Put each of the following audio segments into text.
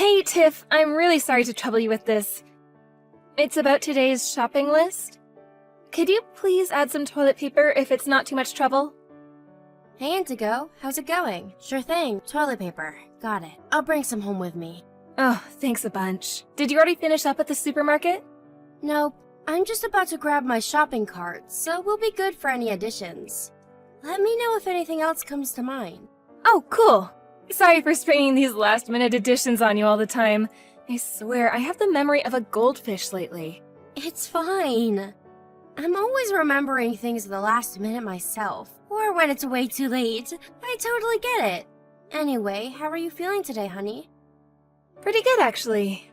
Hey, Tiff, I'm really sorry to trouble you with this. It's about today's shopping list. Could you please add some toilet paper if it's not too much trouble? Hey, Indigo. How's it going? Sure thing. Toilet paper. Got it. I'll bring some home with me. Oh, thanks a bunch. Did you already finish up at the supermarket? Nope. I'm just about to grab my shopping cart, so we'll be good for any additions. Let me know if anything else comes to mind. Oh, cool. Sorry for springing these last-minute additions on you all the time. I swear, I have the memory of a goldfish lately. It's fine. I'm always remembering things at the last minute myself, or when it's way too late. I totally get it. Anyway, how are you feeling today, honey? Pretty good, actually.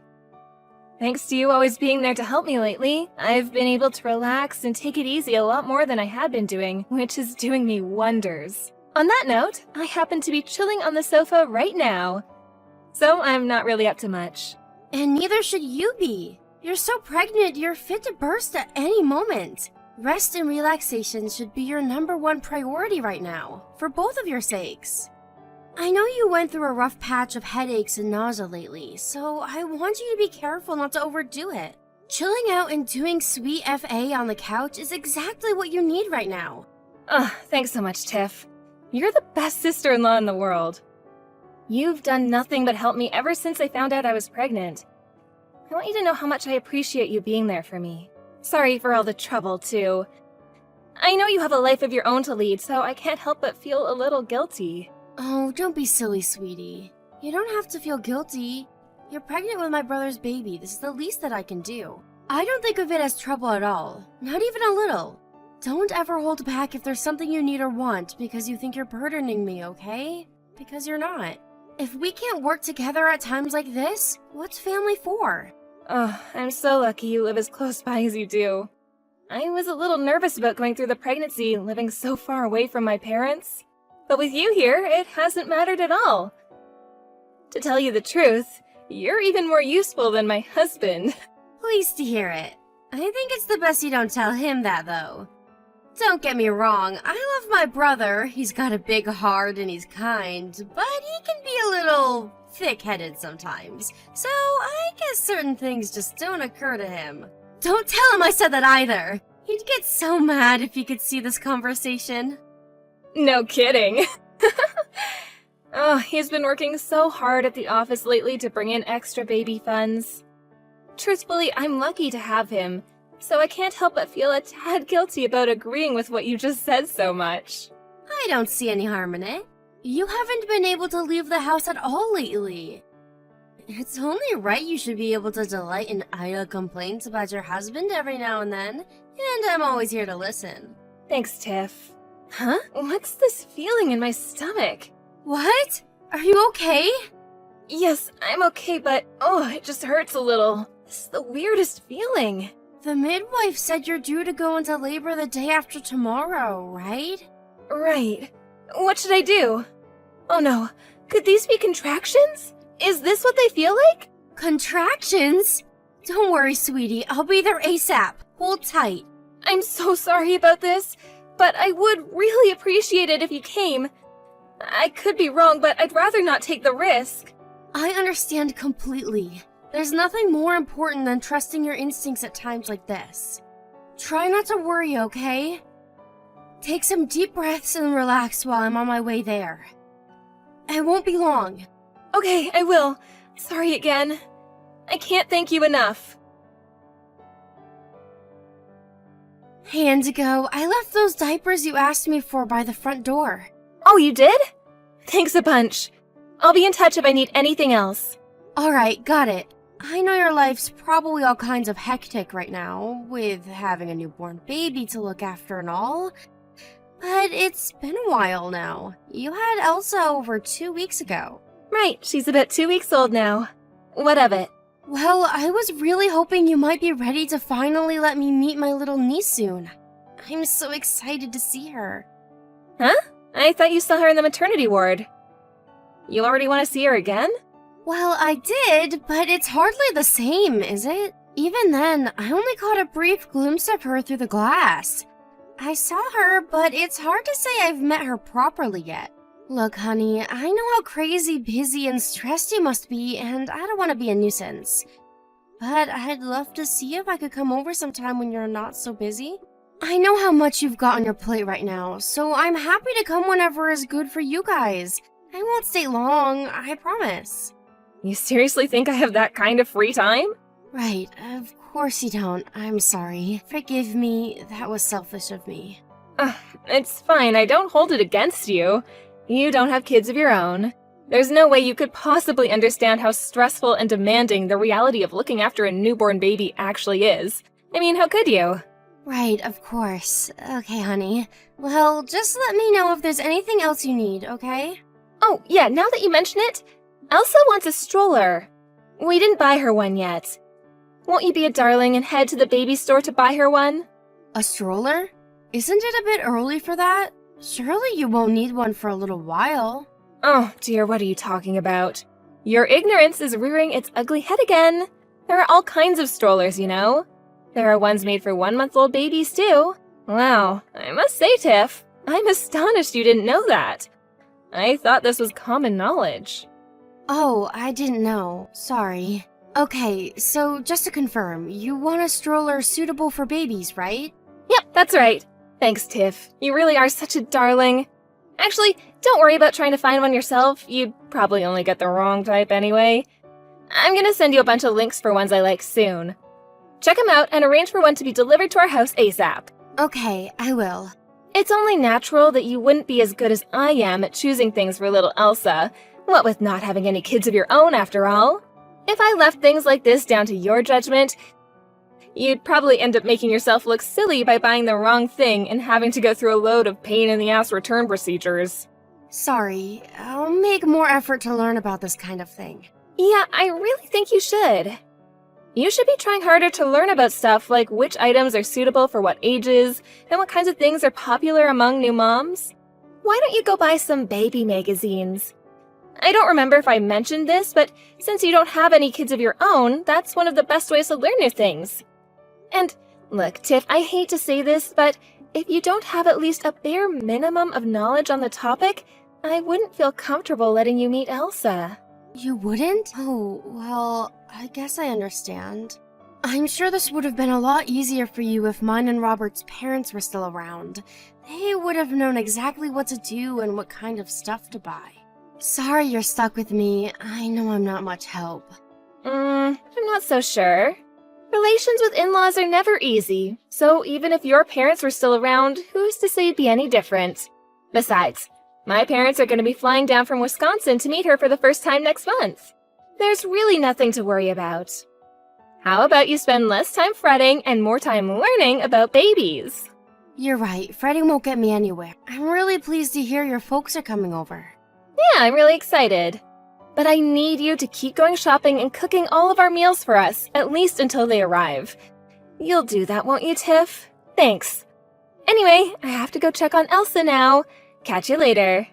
Thanks to you always being there to help me lately, I've been able to relax and take it easy a lot more than I had been doing, which is doing me wonders. On that note, I happen to be chilling on the sofa right now, so I'm not really up to much. And neither should you be. You're so pregnant, you're fit to burst at any moment. Rest and relaxation should be your #1 priority right now, for both of your sakes. I know you went through a rough patch of headaches and nausea lately, so I want you to be careful not to overdo it. Chilling out and doing sweet FA on the couch is exactly what you need right now. Thanks so much, Tiff. You're the best sister-in-law in the world. You've done nothing but help me ever since I found out I was pregnant. I want you to know how much I appreciate you being there for me. Sorry for all the trouble, too. I know you have a life of your own to lead, so I can't help but feel a little guilty. Oh, don't be silly, sweetie. You don't have to feel guilty. You're pregnant with my brother's baby. This is the least that I can do. I don't think of it as trouble at all. Not even a little. Don't ever hold back if there's something you need or want because you think you're burdening me, okay? Because you're not. If we can't work together at times like this, what's family for? I'm so lucky you live as close by as you do. I was a little nervous about going through the pregnancy, living so far away from my parents. But with you here, it hasn't mattered at all. To tell you the truth, you're even more useful than my husband. Pleased to hear it. I think it's the best you don't tell him that, though. Don't get me wrong, I love my brother. He's got a big heart and he's kind, but he can be a little thick-headed sometimes. So I guess certain things just don't occur to him. Don't tell him I said that either. He'd get so mad if he could see this conversation. No kidding. He's been working so hard at the office lately to bring in extra baby funds. Truthfully, I'm lucky to have him, so I can't help but feel a tad guilty about agreeing with what you just said so much. I don't see any harm in it. You haven't been able to leave the house at all lately. It's only right you should be able to delight in idle complaints about your husband every now and then, and I'm always here to listen. Thanks, Tiff. Huh? What's this feeling in my stomach? What? Are you okay? Yes, I'm okay, but it just hurts a little. This is the weirdest feeling. The midwife said you're due to go into labor the day after tomorrow, right? Right. What should I do? Oh no, could these be contractions? Is this what they feel like? Contractions? Don't worry, sweetie. I'll be there ASAP. Hold tight. I'm so sorry about this, but I would really appreciate it if you came. I could be wrong, but I'd rather not take the risk. I understand completely. There's nothing more important than trusting your instincts at times like this. Try not to worry, okay? Take some deep breaths and relax while I'm on my way there. I won't be long. Okay, I will. Sorry again. I can't thank you enough. Hey, Indigo, I left those diapers you asked me for by the front door. Oh, you did? Thanks a bunch. I'll be in touch if I need anything else. Alright, got it. I know your life's probably all kinds of hectic right now, with having a newborn baby to look after and all. But it's been a while now. You had Elsa over 2 weeks ago. Right, she's about 2 weeks old now. What of it? Well, I was really hoping you might be ready to finally let me meet my little niece soon. I'm so excited to see her. Huh? I thought you saw her in the maternity ward. You already want to see her again? Well, I did, but it's hardly the same, is it? Even then, I only caught a brief glimpse of her through the glass. I saw her, but it's hard to say I've met her properly yet. Look, honey, I know how crazy, busy, and stressed you must be, and I don't want to be a nuisance. But I'd love to see if I could come over sometime when you're not so busy. I know how much you've got on your plate right now, so I'm happy to come whenever is good for you guys. I won't stay long, I promise. You seriously think I have that kind of free time? Right, of course you don't. I'm sorry. Forgive me, that was selfish of me. It's fine, I don't hold it against you. You don't have kids of your own. There's no way you could possibly understand how stressful and demanding the reality of looking after a newborn baby actually is. I mean, how could you? Right, of course. Okay, honey. Well, just let me know if there's anything else you need, okay? Oh, yeah, now that you mention it, Elsa wants a stroller. We didn't buy her one yet. Won't you be a darling and head to the baby store to buy her one? A stroller? Isn't it a bit early for that? Surely you won't need one for a little while. Oh, dear, what are you talking about? Your ignorance is rearing its ugly head again. There are all kinds of strollers, you know. There are ones made for 1-month-old babies, too. Wow, I must say, Tiff, I'm astonished you didn't know that. I thought this was common knowledge. Oh, I didn't know. Sorry. Okay, so just to confirm, you want a stroller suitable for babies, right? Yep, that's right. Thanks, Tiff. You really are such a darling. Actually, don't worry about trying to find one yourself. You'd probably only get the wrong type anyway. I'm gonna send you a bunch of links for ones I like soon. Check them out and arrange for one to be delivered to our house ASAP. Okay, I will. It's only natural that you wouldn't be as good as I am at choosing things for little Elsa, what with not having any kids of your own after all. If I left things like this down to your judgment, you'd probably end up making yourself look silly by buying the wrong thing and having to go through a load of pain-in-the-ass return procedures. Sorry, I'll make more effort to learn about this kind of thing. Yeah, I really think you should. You should be trying harder to learn about stuff like which items are suitable for what ages and what kinds of things are popular among new moms. Why don't you go buy some baby magazines? I don't remember if I mentioned this, but since you don't have any kids of your own, that's one of the best ways to learn new things. And look, Tiff, I hate to say this, but if you don't have at least a bare minimum of knowledge on the topic, I wouldn't feel comfortable letting you meet Elsa. You wouldn't? Oh, well, I guess I understand. I'm sure this would have been a lot easier for you if mine and Robert's parents were still around. They would have known exactly what to do and what kind of stuff to buy. Sorry you're stuck with me. I know I'm not much help. I'm not so sure. Relations with in-laws are never easy, so even if your parents were still around, who's to say it'd be any different? Besides, my parents are going to be flying down from Wisconsin to meet her for the first time next month. There's really nothing to worry about. How about you spend less time fretting and more time learning about babies? You're right, fretting won't get me anywhere. I'm really pleased to hear your folks are coming over. Yeah, I'm really excited. But I need you to keep going shopping and cooking all of our meals for us, at least until they arrive. You'll do that, won't you, Tiff? Thanks. Anyway, I have to go check on Elsa now. Catch you later.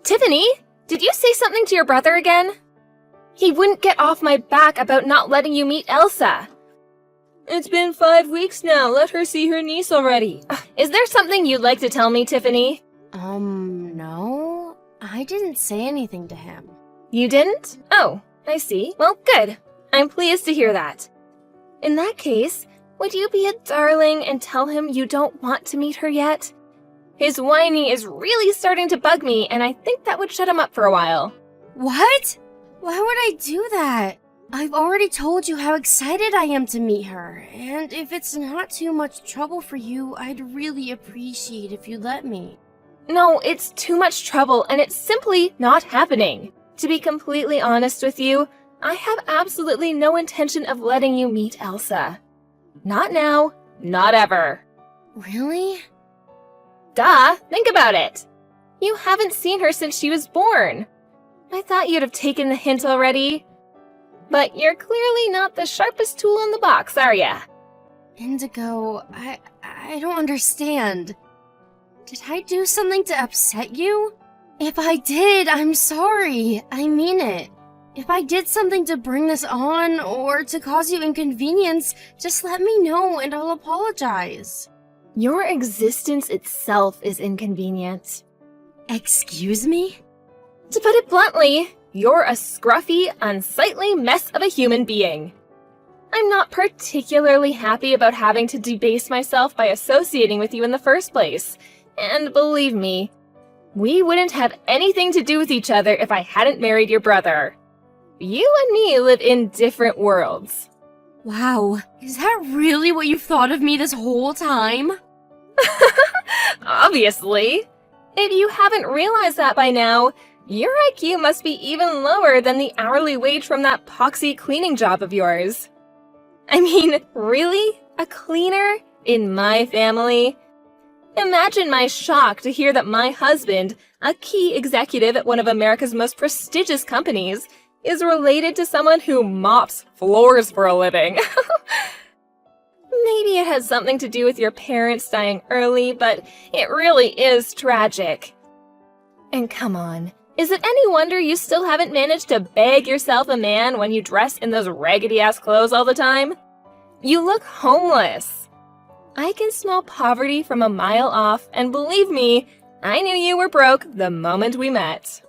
Tiffany, did you say something to your brother again? He wouldn't get off my back about not letting you meet Elsa. It's been 5 weeks now. Let her see her niece already. Is there something you'd like to tell me, Tiffany? No. I didn't say anything to him. You didn't? Oh, I see. Well, good. I'm pleased to hear that. In that case, would you be a darling and tell him you don't want to meet her yet? His whiny is really starting to bug me, and I think that would shut him up for a while. What? Why would I do that? I've already told you how excited I am to meet her, and if it's not too much trouble for you, I'd really appreciate if you let me. No, it's too much trouble, and it's simply not happening. To be completely honest with you, I have absolutely no intention of letting you meet Elsa. Not now, not ever. Really? Duh, think about it. You haven't seen her since she was born. I thought you'd have taken the hint already. But you're clearly not the sharpest tool in the box, are ya? Indigo, I don't understand. Did I do something to upset you? If I did, I'm sorry. I mean it. If I did something to bring this on or to cause you inconvenience, just let me know and I'll apologize. Your existence itself is inconvenient. Excuse me? To put it bluntly, you're a scruffy, unsightly mess of a human being. I'm not particularly happy about having to debase myself by associating with you in the first place. And believe me, we wouldn't have anything to do with each other if I hadn't married your brother. You and me live in different worlds. Wow, is that really what you've thought of me this whole time? Obviously. If you haven't realized that by now, your IQ must be even lower than the hourly wage from that poxy cleaning job of yours. I mean, really? A cleaner? In my family? Imagine my shock to hear that my husband, a key executive at one of America's most prestigious companies, is related to someone who mops floors for a living. Maybe it has something to do with your parents dying early, but it really is tragic. And come on, is it any wonder you still haven't managed to bag yourself a man when you dress in those raggedy-ass clothes all the time? You look homeless. I can smell poverty from a mile off, and believe me, I knew you were broke the moment we met.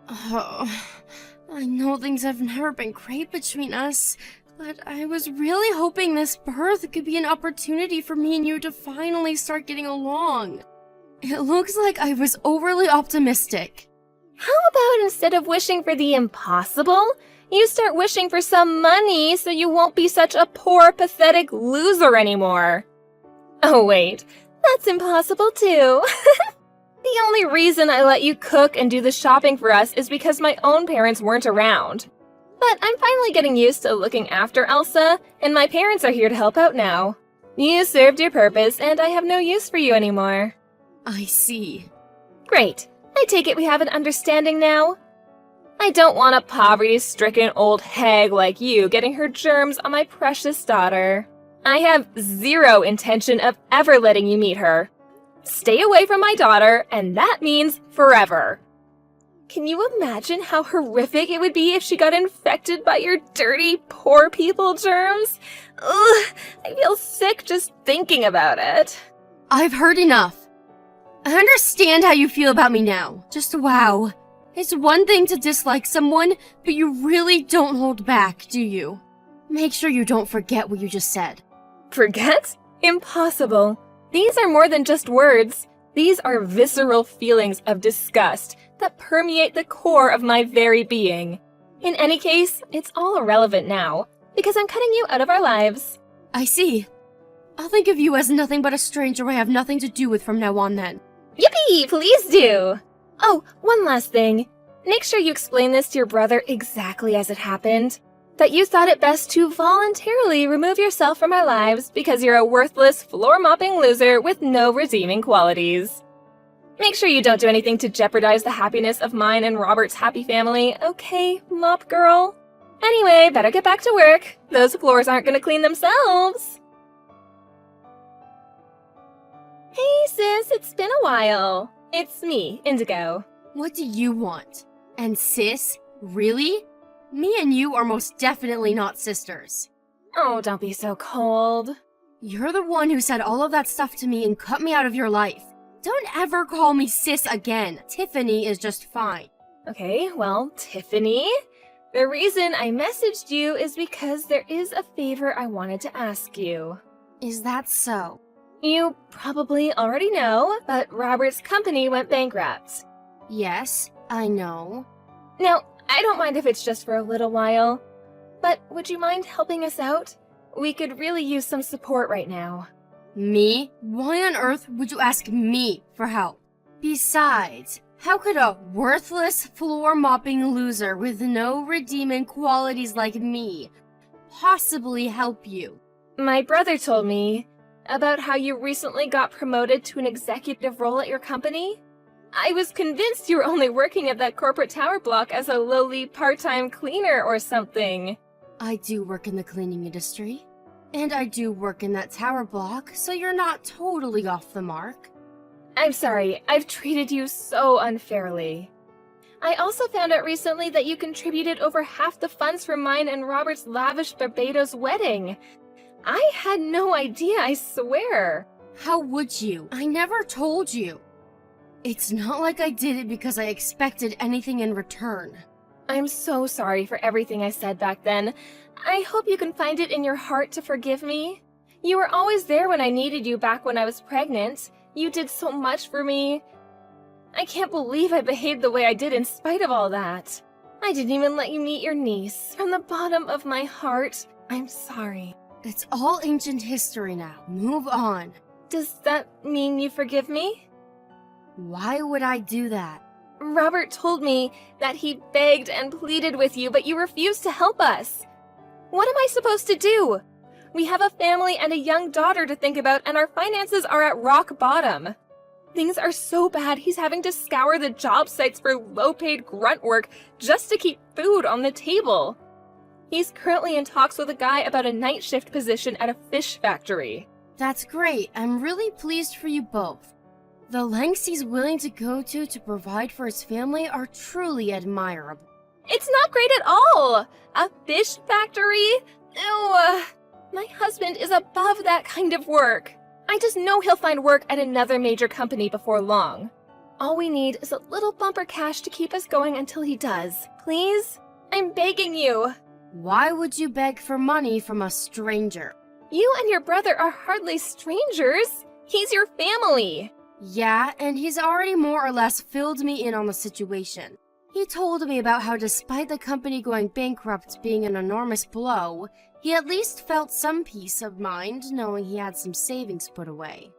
Oh, I know things have never been great between us, but I was really hoping this birth could be an opportunity for me and you to finally start getting along. It looks like I was overly optimistic. How about instead of wishing for the impossible, you start wishing for some money so you won't be such a poor, pathetic loser anymore? Oh wait, that's impossible too. The only reason I let you cook and do the shopping for us is because my own parents weren't around. But I'm finally getting used to looking after Elsa, and my parents are here to help out now. You served your purpose, and I have no use for you anymore. I see. Great. I take it we have an understanding now? I don't want a poverty-stricken old hag like you getting her germs on my precious daughter. I have zero intention of ever letting you meet her. Stay away from my daughter, and that means forever. Can you imagine how horrific it would be if she got infected by your dirty, poor people germs? Ugh, I feel sick just thinking about it. I've heard enough. I understand how you feel about me now. Just wow. It's one thing to dislike someone, but you really don't hold back, do you? Make sure you don't forget what you just said. Forget? Impossible. These are more than just words. These are visceral feelings of disgust that permeate the core of my very being. In any case, it's all irrelevant now, because I'm cutting you out of our lives. I see. I'll think of you as nothing but a stranger I have nothing to do with from now on then. Yippee! Please do! Oh, one last thing. Make sure you explain this to your brother exactly as it happened. That you thought it best to voluntarily remove yourself from our lives because you're a worthless, floor-mopping loser with no redeeming qualities. Make sure you don't do anything to jeopardize the happiness of mine and Robert's happy family, okay, mop girl? Anyway, better get back to work. Those floors aren't gonna clean themselves. Hey sis, it's been a while. It's me, Indigo. What do you want? And sis? Really? Me and you are most definitely not sisters. Oh, don't be so cold. You're the one who said all of that stuff to me and cut me out of your life. Don't ever call me sis again. Tiffany is just fine. Okay, well, Tiffany, the reason I messaged you is because there is a favor I wanted to ask you. Is that so? You probably already know, but Robert's company went bankrupt. Yes, I know. Now, I don't mind if it's just for a little while, but would you mind helping us out? We could really use some support right now. Me? Why on earth would you ask me for help? Besides, how could a worthless, floor-mopping loser with no redeeming qualities like me possibly help you? My brother told me about how you recently got promoted to an executive role at your company. I was convinced you were only working at that corporate tower block as a lowly part-time cleaner or something. I do work in the cleaning industry. And I do work in that tower block, so you're not totally off the mark. I'm sorry, I've treated you so unfairly. I also found out recently that you contributed over half the funds for mine and Robert's lavish Barbados wedding. I had no idea, I swear. How would you? I never told you. It's not like I did it because I expected anything in return. I'm so sorry for everything I said back then. I hope you can find it in your heart to forgive me. You were always there when I needed you back when I was pregnant. You did so much for me. I can't believe I behaved the way I did in spite of all that. I didn't even let you meet your niece. From the bottom of my heart, I'm sorry. It's all ancient history now. Move on. Does that mean you forgive me? Why would I do that? Robert told me that he begged and pleaded with you, but you refused to help us. What am I supposed to do? We have a family and a young daughter to think about, and our finances are at rock bottom. Things are so bad, he's having to scour the job sites for low-paid grunt work just to keep food on the table. He's currently in talks with a guy about a night shift position at a fish factory. That's great. I'm really pleased for you both. The lengths he's willing to go to provide for his family are truly admirable. It's not great at all! A fish factory? Ew. My husband is above that kind of work. I just know he'll find work at another major company before long. All we need is a little bumper cash to keep us going until he does. Please? I'm begging you. Why would you beg for money from a stranger? You and your brother are hardly strangers. He's your family. Yeah, and he's already more or less filled me in on the situation. He told me about how despite the company going bankrupt being an enormous blow, he at least felt some peace of mind knowing he had some savings put away.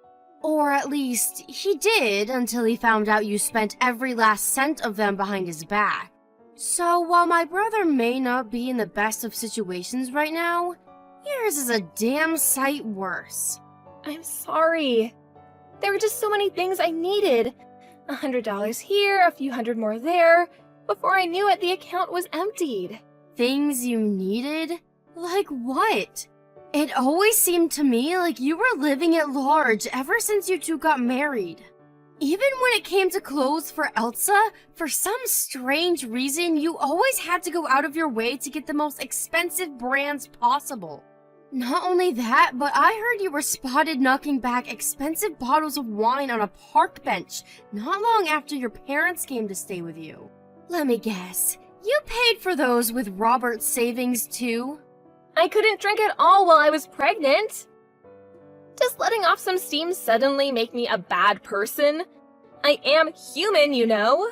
Or at least, he did until he found out you spent every last cent of them behind his back. So while my brother may not be in the best of situations right now, yours is a damn sight worse. I'm sorry. There were just so many things I needed. $100 here, a few hundred more there. Before I knew it, the account was emptied. Things you needed? Like what? It always seemed to me like you were living at large ever since you two got married. Even when it came to clothes for Elsa, for some strange reason, you always had to go out of your way to get the most expensive brands possible. Not only that, but I heard you were spotted knocking back expensive bottles of wine on a park bench not long after your parents came to stay with you. Let me guess, you paid for those with Robert's savings too? I couldn't drink at all while I was pregnant. Does letting off some steam suddenly make me a bad person? I am human, you know.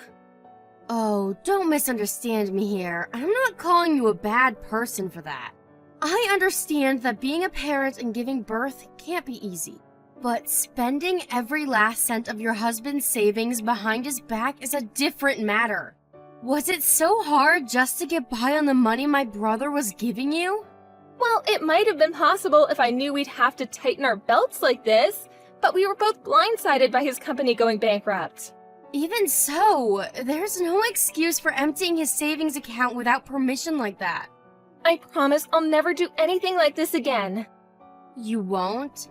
Oh, don't misunderstand me here. I'm not calling you a bad person for that. I understand that being a parent and giving birth can't be easy. But spending every last cent of your husband's savings behind his back is a different matter. Was it so hard just to get by on the money my brother was giving you? Well, it might have been possible if I knew we'd have to tighten our belts like this, but we were both blindsided by his company going bankrupt. Even so, there's no excuse for emptying his savings account without permission like that. I promise I'll never do anything like this again. You won't?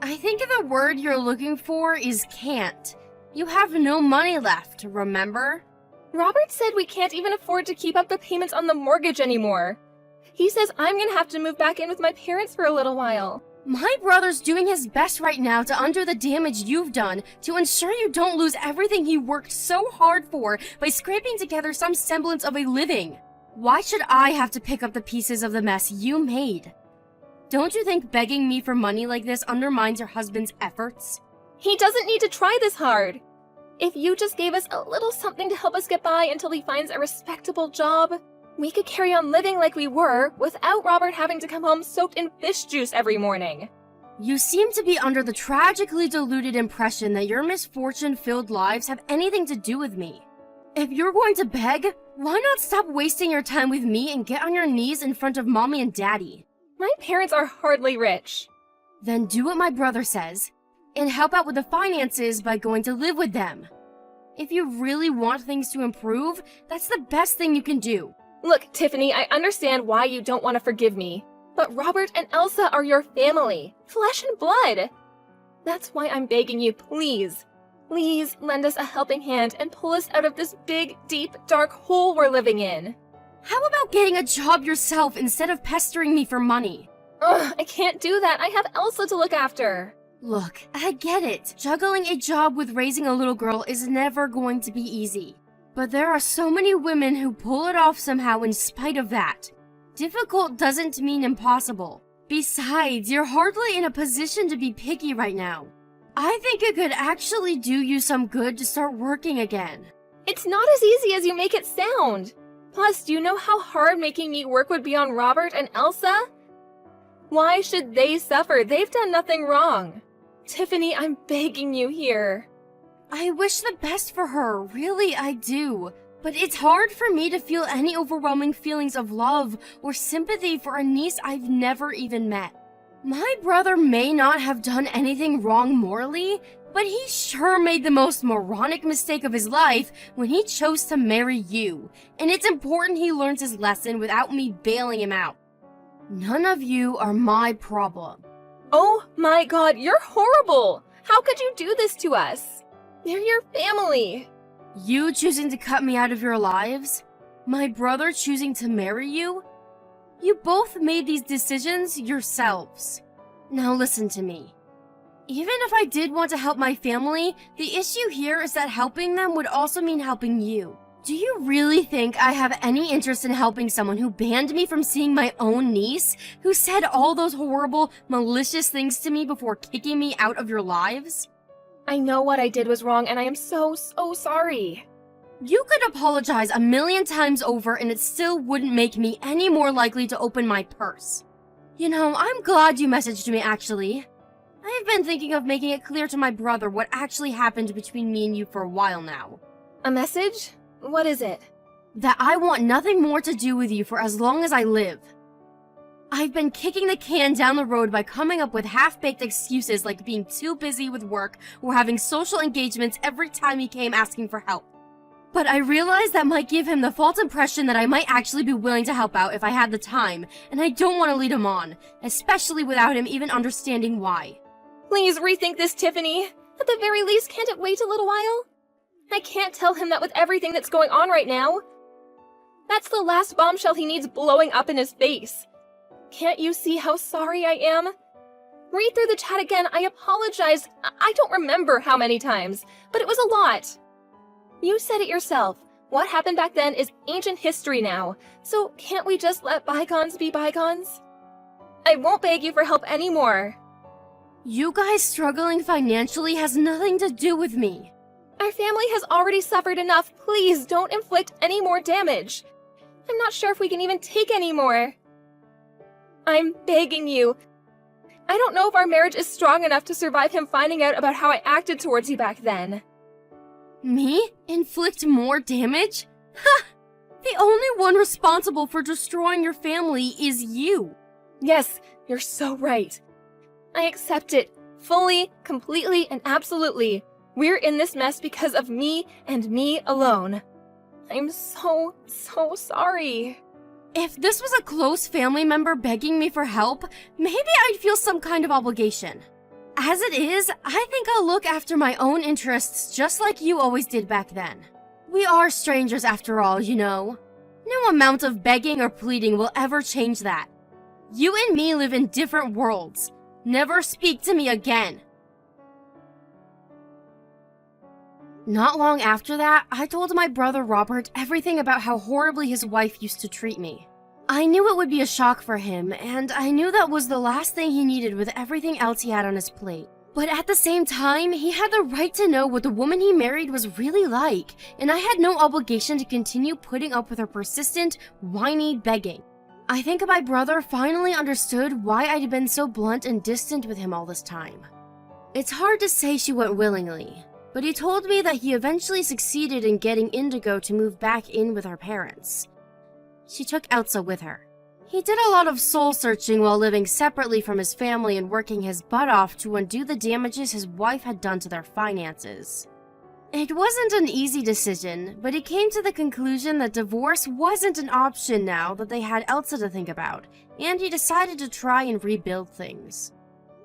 I think the word you're looking for is can't. You have no money left, remember? Robert said we can't even afford to keep up the payments on the mortgage anymore. He says I'm gonna have to move back in with my parents for a little while. My brother's doing his best right now to undo the damage you've done, to ensure you don't lose everything he worked so hard for by scraping together some semblance of a living. Why should I have to pick up the pieces of the mess you made? Don't you think begging me for money like this undermines your husband's efforts? He doesn't need to try this hard. If you just gave us a little something to help us get by until he finds a respectable job, we could carry on living like we were without Robert having to come home soaked in fish juice every morning. You seem to be under the tragically deluded impression that your misfortune-filled lives have anything to do with me. If you're going to beg, why not stop wasting your time with me and get on your knees in front of mommy and daddy? My parents are hardly rich. Then do what my brother says, and help out with the finances by going to live with them. If you really want things to improve, that's the best thing you can do. Look, Tiffany, I understand why you don't want to forgive me, but Robert and Elsa are your family, flesh and blood. That's why I'm begging you, please. Please lend us a helping hand and pull us out of this big, deep, dark hole we're living in. How about getting a job yourself instead of pestering me for money? Ugh, I can't do that. I have Elsa to look after. Look, I get it. Juggling a job with raising a little girl is never going to be easy. But there are so many women who pull it off somehow in spite of that. Difficult doesn't mean impossible. Besides, you're hardly in a position to be picky right now. I think it could actually do you some good to start working again. It's not as easy as you make it sound. Plus, do you know how hard making me work would be on Robert and Elsa? Why should they suffer? They've done nothing wrong. Tiffany, I'm begging you here. I wish the best for her, really I do. But it's hard for me to feel any overwhelming feelings of love or sympathy for a niece I've never even met. My brother may not have done anything wrong morally, but he sure made the most moronic mistake of his life when he chose to marry you, and it's important he learns his lesson without me bailing him out. None of you are my problem. Oh my god, you're horrible! How could you do this to us? They're your family. You choosing to cut me out of your lives? My brother choosing to marry you? You both made these decisions yourselves. Now listen to me. Even if I did want to help my family, the issue here is that helping them would also mean helping you. Do you really think I have any interest in helping someone who banned me from seeing my own niece, who said all those horrible, malicious things to me before kicking me out of your lives? I know what I did was wrong, and I am so sorry. You could apologize 1,000,000 times over and it still wouldn't make me any more likely to open my purse. You know, I'm glad you messaged me actually. I've been thinking of making it clear to my brother what actually happened between me and you for a while now. A message? What is it? That I want nothing more to do with you for as long as I live. I've been kicking the can down the road by coming up with half-baked excuses like being too busy with work or having social engagements every time he came asking for help. But I realized that might give him the false impression that I might actually be willing to help out if I had the time, and I don't want to lead him on, especially without him even understanding why. Please rethink this, Tiffany. At the very least, can't it wait a little while? I can't tell him that with everything that's going on right now. That's the last bombshell he needs blowing up in his face. Can't you see how sorry I am? Read through the chat again. I apologize. I don't remember how many times, but it was a lot. You said it yourself. What happened back then is ancient history now, so can't we just let bygones be bygones? I won't beg you for help anymore. You guys struggling financially has nothing to do with me. Our family has already suffered enough. Please don't inflict any more damage. I'm not sure if we can even take any more. I'm begging you. I don't know if our marriage is strong enough to survive him finding out about how I acted towards you back then. Me? Inflict more damage? Ha! The only one responsible for destroying your family is you. Yes, you're so right. I accept it. Fully, completely, and absolutely. We're in this mess because of me and me alone. I'm so sorry. If this was a close family member begging me for help, maybe I'd feel some kind of obligation. As it is, I think I'll look after my own interests just like you always did back then. We are strangers after all, you know. No amount of begging or pleading will ever change that. You and me live in different worlds. Never speak to me again. Not long after that, I told my brother Robert everything about how horribly his wife used to treat me. I knew it would be a shock for him, and I knew that was the last thing he needed with everything else he had on his plate. But at the same time, he had the right to know what the woman he married was really like, and I had no obligation to continue putting up with her persistent, whiny begging. I think my brother finally understood why I'd been so blunt and distant with him all this time. It's hard to say she went willingly, but he told me that he eventually succeeded in getting Indigo to move back in with her parents. She took Elsa with her. He did a lot of soul-searching while living separately from his family and working his butt off to undo the damages his wife had done to their finances. It wasn't an easy decision, but he came to the conclusion that divorce wasn't an option now that they had Elsa to think about, and he decided to try and rebuild things.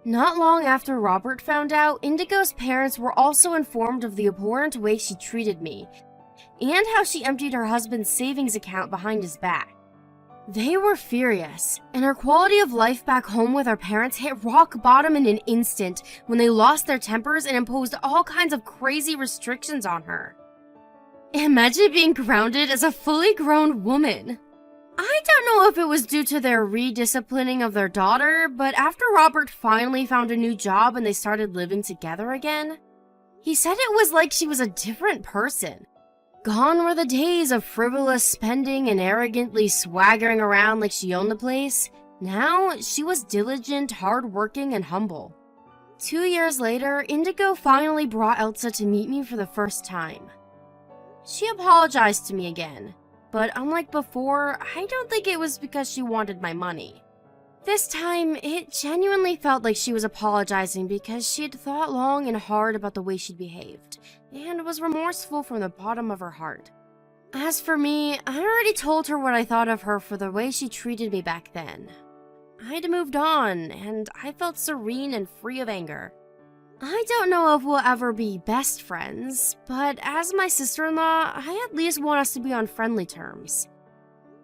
Not long after Robert found out, Indigo's parents were also informed of the abhorrent way she treated me, and how she emptied her husband's savings account behind his back. They were furious, and her quality of life back home with her parents hit rock bottom in an instant when they lost their tempers and imposed all kinds of crazy restrictions on her. Imagine being grounded as a fully grown woman. I don't know if it was due to their redisciplining of their daughter, but after Robert finally found a new job and they started living together again, he said it was like she was a different person. Gone were the days of frivolous spending and arrogantly swaggering around like she owned the place. Now, she was diligent, hardworking, and humble. 2 years later, Indigo finally brought Elsa to meet me for the first time. She apologized to me again, but unlike before, I don't think it was because she wanted my money. This time, it genuinely felt like she was apologizing because she had thought long and hard about the way she'd behaved, and was remorseful from the bottom of her heart. As for me, I already told her what I thought of her for the way she treated me back then. I'd moved on, and I felt serene and free of anger. I don't know if we'll ever be best friends, but as my sister-in-law, I at least want us to be on friendly terms.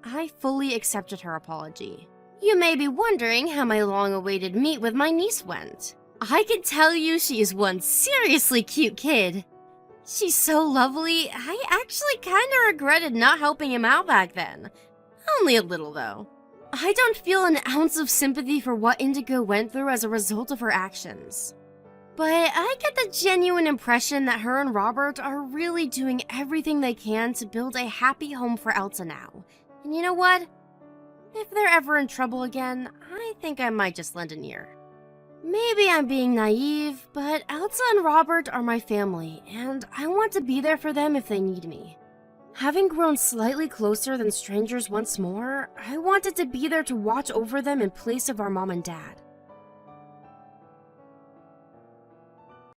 I fully accepted her apology. You may be wondering how my long-awaited meet with my niece went. I can tell you she is one seriously cute kid. She's so lovely, I actually kinda regretted not helping him out back then. Only a little, though. I don't feel an ounce of sympathy for what Indigo went through as a result of her actions. But I get the genuine impression that her and Robert are really doing everything they can to build a happy home for Elsa now. And you know what? If they're ever in trouble again, I think I might just lend an ear. Maybe I'm being naive, but Elsa and Robert are my family, and I want to be there for them if they need me. Having grown slightly closer than strangers once more, I wanted to be there to watch over them in place of our mom and dad.